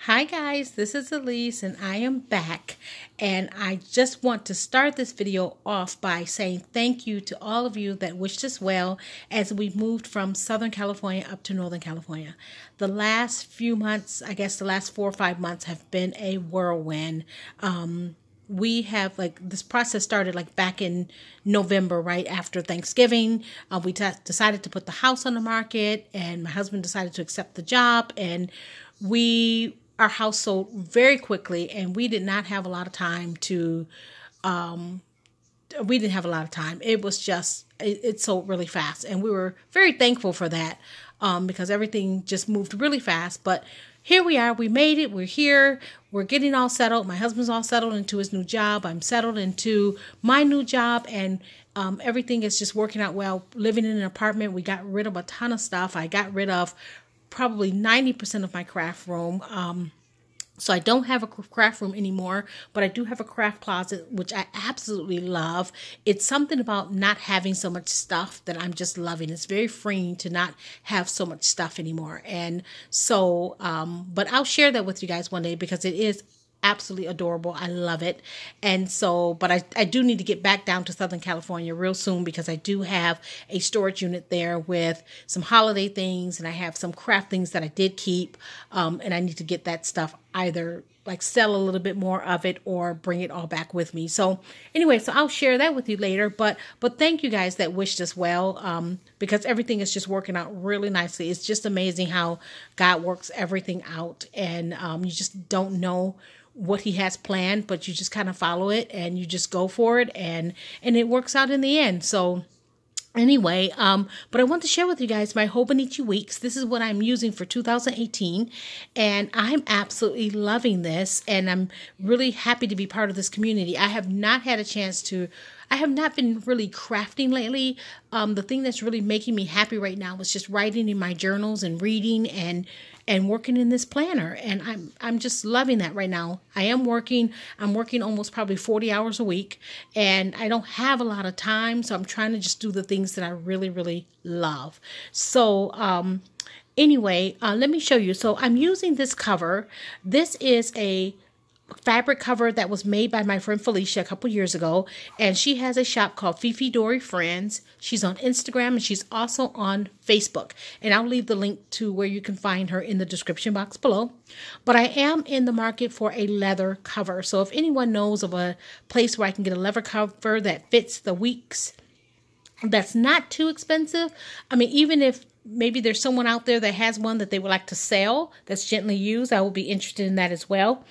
Hi guys, this is Elise and I am back, and I just want to start this video off by saying thank you to all of you that wished us well as we moved from Southern California up to Northern California. The last few months, I guess the last 4 or 5 months have been a whirlwind. We have this process started back in November, right after Thanksgiving. We decided to put the house on the market, and my husband decided to accept the job, and our house sold very quickly, and we did not have a lot of time to, we didn't have a lot of time. It was just, it sold really fast, and we were very thankful for that, because everything just moved really fast. But here we are, we made it, we're here, we're getting all settled. My husband's all settled into his new job. I'm settled into my new job, and everything is just working out well. Living in an apartment, we got rid of a ton of stuff. I got rid of probably 90% of my craft room. So I don't have a craft room anymore, but I do have a craft closet, which I absolutely love. It's something about not having so much stuff that I'm just loving. It's very freeing to not have so much stuff anymore. And so, but I'll share that with you guys one day because it is absolutely adorable. I love it. And so, but I do need to get back down to Southern California real soon because I do have a storage unit there with some holiday things, and I have some craft things that I did keep. And I need to get that stuff either sell a little bit more of it or bring it all back with me. So anyway, so I'll share that with you later, but thank you guys that wished us well, because everything is just working out really nicely. It's just amazing how God works everything out, and you just don't know what he has planned, but you just kind of follow it and you just go for it, and it works out in the end. So anyway, but I want to share with you guys my Hobonichi Weeks. This is what I'm using for 2018, and I'm absolutely loving this, and I'm really happy to be part of this community. I have not had a chance to, I have not been really crafting lately. The thing that's really making me happy right now is just writing in my journals and reading and working in this planner, and I'm just loving that right now. I'm working almost probably 40 hours a week, and I don't have a lot of time, so I'm trying to just do the things that I really, really love. So anyway, let me show you. So I'm using this cover. This is a fabric cover that was made by my friend Felicia a couple years ago, and she has a shop called Fifi Dory Friends. She's on Instagram, and she's also on Facebook, and I'll leave the link to where you can find her in the description box below. But I am in the market for a leather cover, so if anyone knows of a place where I can get a leather cover that fits the weeks, that's not too expensive. I mean, even if maybe there's someone out there that has one that they would like to sell that's gently used, I will be interested in that as well,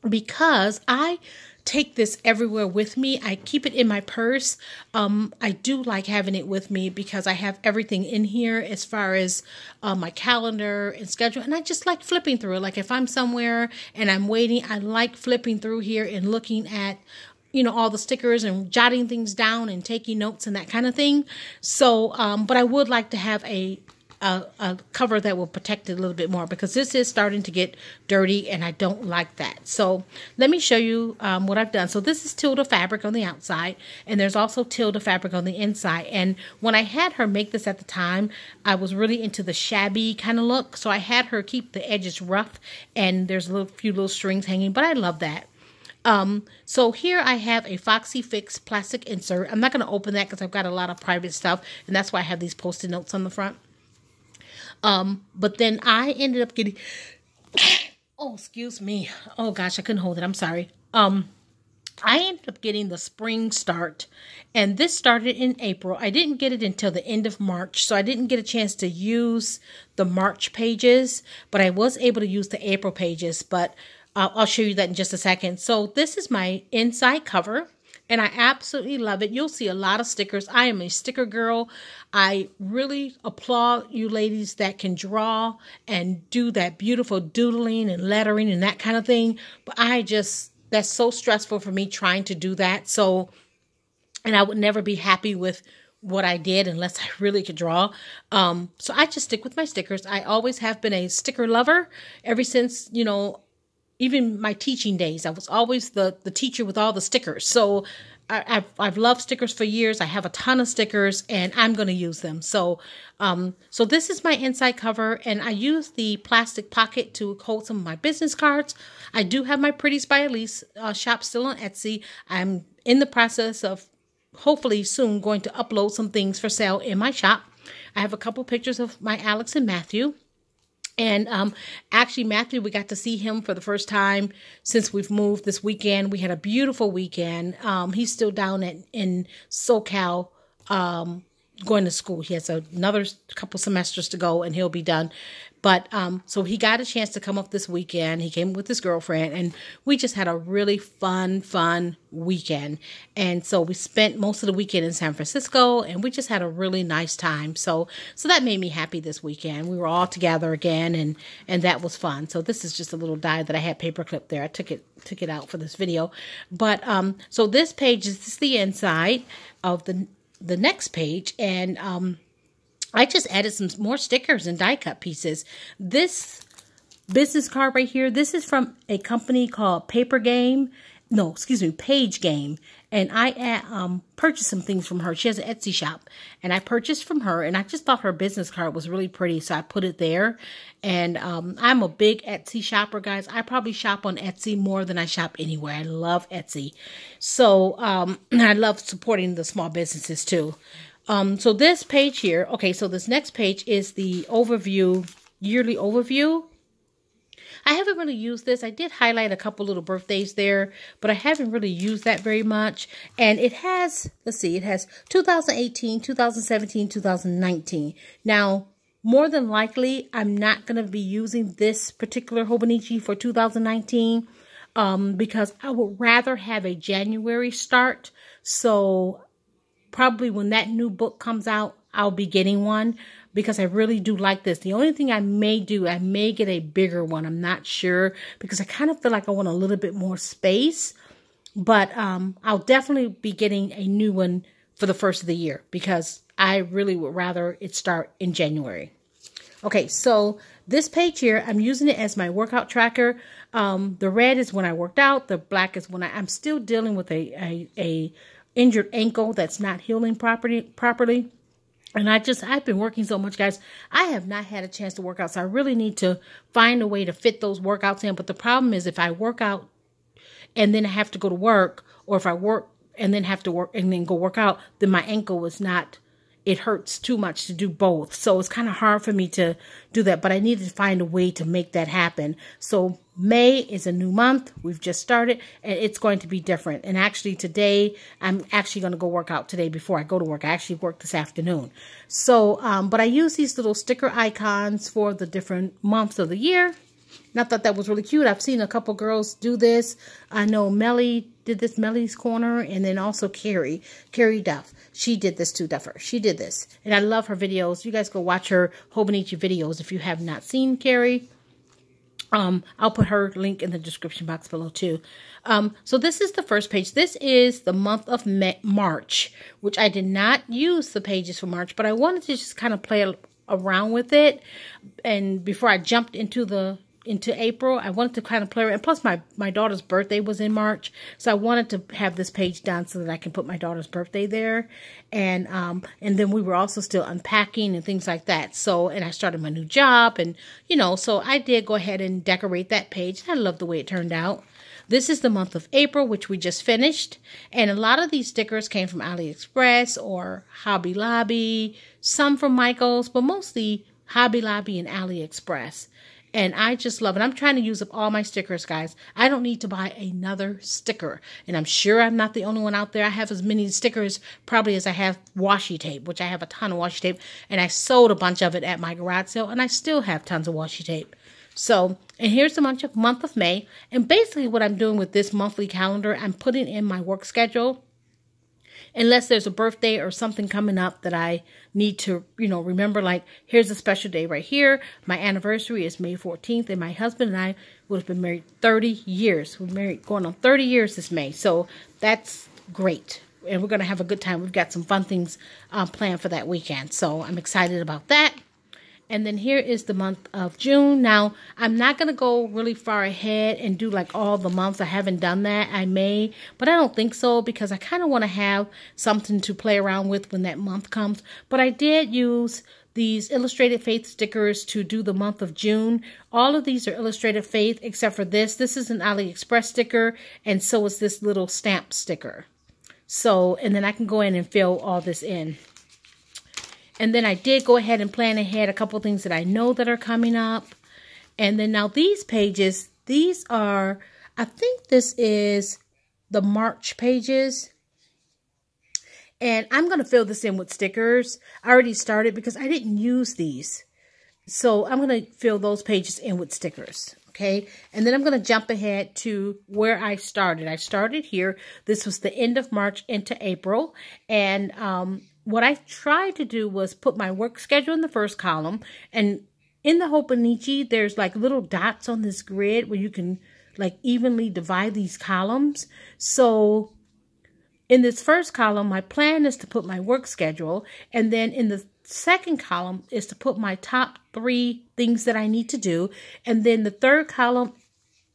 because I take this everywhere with me. I keep it in my purse. I do like having it with me because I have everything in here as far as my calendar and schedule, and I just like flipping through it. Like if I'm somewhere and I'm waiting, I like flipping through here and looking at all the stickers and jotting things down and taking notes and that kind of thing. So, but I would like to have a cover that will protect it a little bit more, because this is starting to get dirty and I don't like that. So let me show you what I've done. So this is Tilda fabric on the outside, and there's also Tilda fabric on the inside. And when I had her make this at the time, I was really into the shabby kind of look. So I had her keep the edges rough, and there's a few little strings hanging, but I love that. So here I have a Foxy Fix plastic insert. I'm not going to open that because I've got a lot of private stuff, and that's why I have these Post-it notes on the front. But then I ended up getting, oh, excuse me. Oh gosh, I couldn't hold it. I'm sorry. I ended up getting the Spring Start, and this started in April. I didn't get it until the end of March, so I didn't get a chance to use the March pages, but I was able to use the April pages, but I'll show you that in just a second. So this is my inside cover, and I absolutely love it. You'll see a lot of stickers. I am a sticker girl. I really applaud you ladies that can draw and do that beautiful doodling and lettering and that kind of thing. But that's so stressful for me trying to do that. So, and I would never be happy with what I did unless I really could draw. So I just stick with my stickers. I always have been a sticker lover ever since, even my teaching days. I was always the teacher with all the stickers. So I've loved stickers for years. I have a ton of stickers, and I'm going to use them. So so this is my inside cover, and I use the plastic pocket to hold some of my business cards. I do have my Pretties by Elise shop still on Etsy. I'm in the process of hopefully soon going to upload some things for sale in my shop. I have a couple pictures of my Alex and Matthew. And actually, Matthew, we got to see him for the first time since we've moved this weekend. We had a beautiful weekend. He's still down in SoCal going to school. He has another couple semesters to go, and he'll be done. But so he got a chance to come up this weekend. He came with his girlfriend, and we just had a really fun weekend. And so we spent most of the weekend in San Francisco, and we just had a really nice time. So that made me happy this weekend. We were all together again, and that was fun. So this is just a little die that I had paper clipped there. I took it out for this video. But so this page is the inside of the next page, and I just added some more stickers and die cut pieces. This business card right here, this is from a company called Page Game. And I purchased some things from her. She has an Etsy shop, and I purchased from her, and I just thought her business card was really pretty, so I put it there. And I'm a big Etsy shopper, guys. I probably shop on Etsy more than I shop anywhere. I love Etsy. So I love supporting the small businesses too. So this page here, okay, so this next page is the overview, yearly overview. I haven't really used this. I did highlight a couple little birthdays there, but I haven't really used that very much. And it has, let's see, it has 2018, 2017, 2019. Now, more than likely, I'm not going to be using this particular Hobonichi for 2019 because I would rather have a January start. So probably when that new book comes out, I'll be getting one because I really do like this. The only thing I may do, I may get a bigger one. I'm not sure because I kind of feel like I want a little bit more space. But I'll definitely be getting a new one for the first of the year because I really would rather it start in January. Okay, so this page here, I'm using it as my workout tracker. The red is when I worked out. The black is when I'm still dealing with a injured ankle that's not healing properly. And I've been working so much, guys. I have not had a chance to work out. So I really need to find a way to fit those workouts in. But the problem is if I work out and then I have to go to work, or if I work and then have to work and then go work out, then my ankle is not, it hurts too much to do both. So it's kind of hard for me to do that, but I needed to find a way to make that happen. So May is a new month. We've just started, and it's going to be different. And actually today, I'm actually going to go work out today before I go to work. I actually work this afternoon. So, but I use these little sticker icons for the different months of the year. And I thought that was really cute. I've seen a couple girls do this. I know Melly did this, Melly's Corner, and then also Carrie Duff. She did this too, Duffer. She did this. And I love her videos. You guys go watch her Hobonichi videos if you have not seen Carrie. I'll put her link in the description box below too. So this is the first page. This is the month of March, which I did not use the pages for March, but I wanted to just kind of play around with it. And before I jumped into April, I wanted to kind of play around. And plus my daughter's birthday was in March. So I wanted to have this page done so that I can put my daughter's birthday there. And then we were also still unpacking and things like that. So, and I started my new job and, you know, so I did go ahead and decorate that page. I love the way it turned out. This is the month of April, which we just finished. And a lot of these stickers came from AliExpress or Hobby Lobby, some from Michaels, but mostly Hobby Lobby and AliExpress. And I just love it. I'm trying to use up all my stickers, guys. I don't need to buy another sticker. And I'm sure I'm not the only one out there. I have as many stickers probably as I have washi tape, which I have a ton of washi tape. And I sold a bunch of it at my garage sale. And I still have tons of washi tape. So, and here's the month of May. And basically what I'm doing with this monthly calendar, I'm putting in my work schedule. Unless there's a birthday or something coming up that I need to, you know, remember, like, here's a special day right here. My anniversary is May 14th, and my husband and I would have been married 30 years. We're married going on 30 years this May, so that's great. And we're going to have a good time. We've got some fun things planned for that weekend, so I'm excited about that. And then here is the month of June. Now, I'm not going to go really far ahead and do like all the months. I haven't done that. I may, but I don't think so because I kind of want to have something to play around with when that month comes. But I did use these Illustrated Faith stickers to do the month of June. All of these are Illustrated Faith except for this. This is an AliExpress sticker, and so is this little stamp sticker. So, and then I can go in and fill all this in. And then I did go ahead and plan ahead a couple things that I know that are coming up. And then now these pages, these are, I think this is the March pages. And I'm going to fill this in with stickers. I already started because I didn't use these. So I'm going to fill those pages in with stickers. Okay. And then I'm going to jump ahead to where I started. I started here. This was the end of March into April. And, what I tried to do was put my work schedule in the first column, and in the Hobonichi, there's like little dots on this grid where you can like evenly divide these columns. So in this first column, my plan is to put my work schedule, and then in the second column is to put my top 3 things that I need to do, and then the third column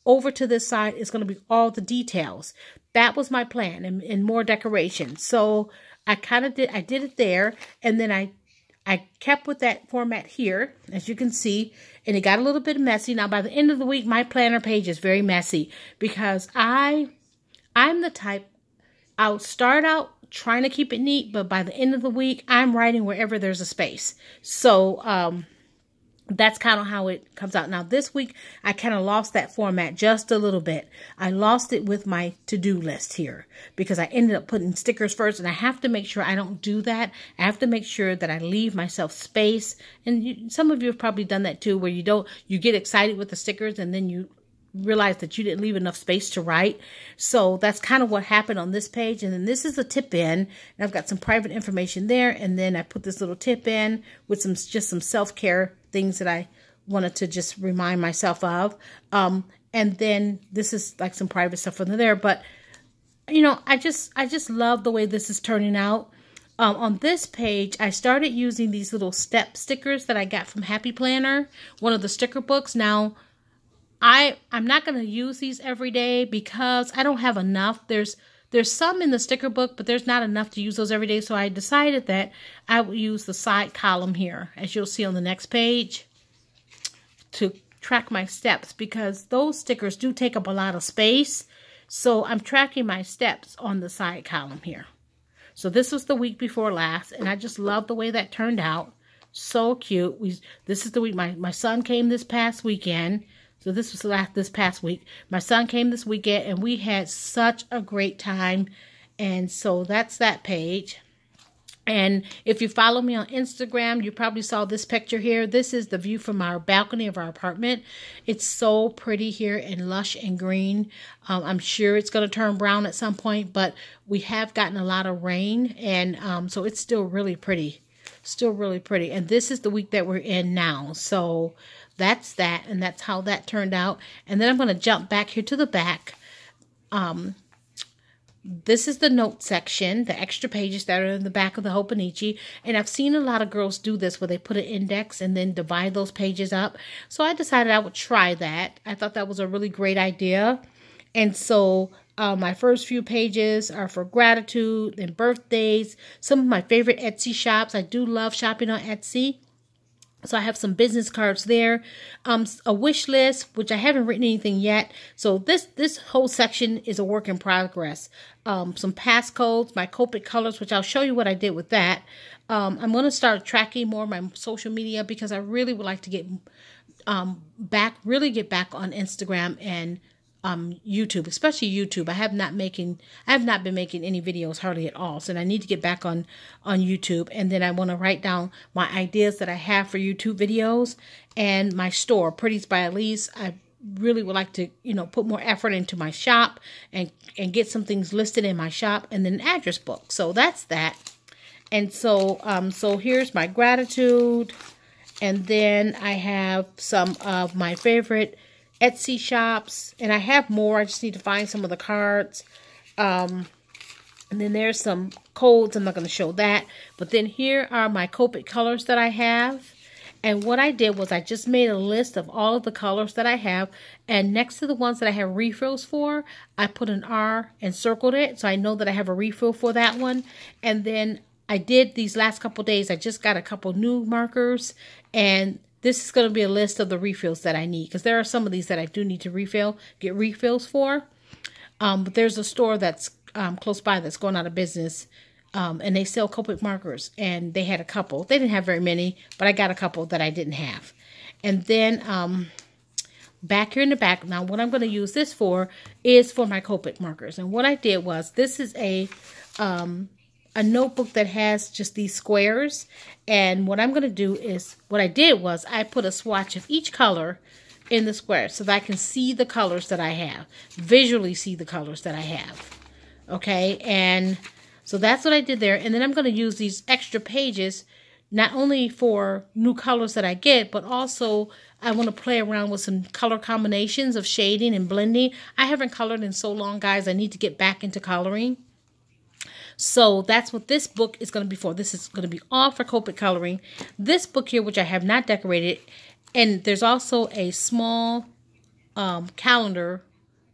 over to this side is going to be all the details. That was my plan, and more decoration. So I did it there, and then I kept with that format here, as you can see, and it got a little bit messy. Now, by the end of the week, my planner page is very messy because I'm the type, I'll start out trying to keep it neat, but by the end of the week, I'm writing wherever there's a space. So, that's kind of how it comes out. Now, this week, I kind of lost that format just a little bit. I lost it with my to-do list here because I ended up putting stickers first, and I have to make sure I don't do that. I have to make sure that I leave myself space. And some of you have probably done that too, where you get excited with the stickers and then you realize that you didn't leave enough space to write. So that's kind of what happened on this page. And then this is a tip in, and I've got some private information there. And then I put this little tip in with just some self-care things that I wanted to just remind myself of. And then this is like some private stuff under there. But, you know, I just love the way this is turning out. On this page, I started using these little step stickers that I got from Happy Planner, one of the sticker books. Now, I'm not going to use these every day because I don't have enough. There's some in the sticker book, but there's not enough to use those every day. So I decided that I would use the side column here, as you'll see on the next page, to track my steps, because those stickers do take up a lot of space. So I'm tracking my steps on the side column here. So this was the week before last, and I just love the way that turned out. So cute. This is the week my son came this past weekend. So this was this past week. My son came this weekend, and we had such a great time. And so that's that page. And if you follow me on Instagram, you probably saw this picture here. This is the view from our balcony of our apartment. It's so pretty here and lush and green. I'm sure it's going to turn brown at some point, but we have gotten a lot of rain. And so it's still really pretty. Still really pretty. And this is the week that we're in now. So that's that, and that's how that turned out. And then I'm going to jump back here to the back. This is the note section, the extra pages that are in the back of the Hobonichi. And I've seen a lot of girls do this where they put an index and then divide those pages up. So I decided I would try that. I thought that was a really great idea. And so my first few pages are for gratitude and birthdays, some of my favorite Etsy shops. I do love shopping on Etsy. So I have some business cards there, a wish list, which I haven't written anything yet. So this whole section is a work in progress. Some passcodes, my Copic colors, which I'll show you what I did with that. I'm going to start tracking more of my social media because I really would like to get get back on Instagram and YouTube, especially YouTube. I have not been making any videos hardly at all. So I need to get back on YouTube. And then I want to write down my ideas that I have for YouTube videos and my store, Pretties by Elise. I really would like to, put more effort into my shop and get some things listed in my shop, and then an address book. So that's that. And so, so here's my gratitude. And then I have some of my favorite Etsy shops, and I have more. I just need to find some of the cards. And then there's some codes. I'm not going to show that. But then here are my Copic colors that I have. And what I did was I just made a list of all of the colors that I have. And next to the ones that I have refills for, I put an R and circled it. So I know that I have a refill for that one. And then I did these last couple days. I just got a couple new markers. And this is going to be a list of the refills that I need. Because there are some of these that I do need to get refills for. But there's a store that's close by that's going out of business. And they sell Copic markers, and they had a couple. They didn't have very many, but I got a couple that I didn't have. And then back here in the back, now what I'm going to use this for is for my Copic markers. And what I did was, this is a notebook that has just these squares. And what I'm going to do is, what I did was I put a swatch of each color in the square so that I can see the colors that I have, visually see the colors that I have. Okay, and so that's what I did there. And then I'm going to use these extra pages, not only for new colors that I get, but also I want to play around with some color combinations of shading and blending. I haven't colored in so long, guys. I need to get back into coloring. So that's what this book is going to be for. This is going to be all for Copic coloring. This book here, which I have not decorated, and there's also a small calendar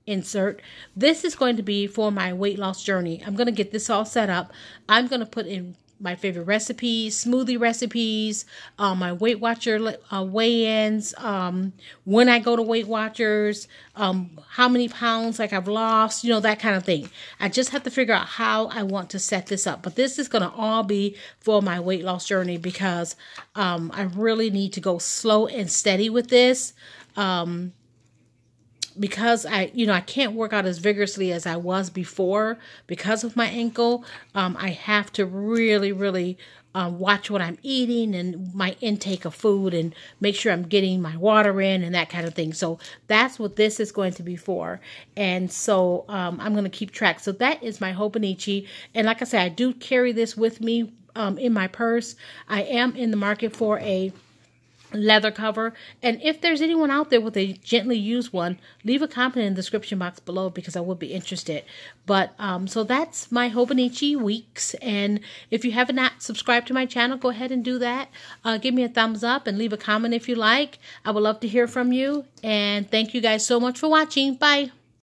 insert. This is going to be for my weight loss journey. I'm going to get this all set up. I'm going to put in my favorite recipes, smoothie recipes, my Weight Watcher weigh-ins, when I go to Weight Watchers, how many pounds like I've lost, you know, that kind of thing. I just have to figure out how I want to set this up. But this is going to all be for my weight loss journey because I really need to go slow and steady with this. Because I can't work out as vigorously as I was before because of my ankle. I have to really watch what I'm eating and my intake of food and make sure I'm getting my water in and that kind of thing. So that's what this is going to be for. And so I'm going to keep track. So that is my Hobonichi. And like I said, I do carry this with me in my purse. I am in the market for a leather cover, and if there's anyone out there with a gently used one, leave a comment in the description box below because I would be interested. But so that's my Hobonichi Weeks, and if you have not subscribed to my channel, go ahead and do that. Give me a thumbs up and leave a comment if you like. I would love to hear from you, and thank you guys so much for watching. Bye.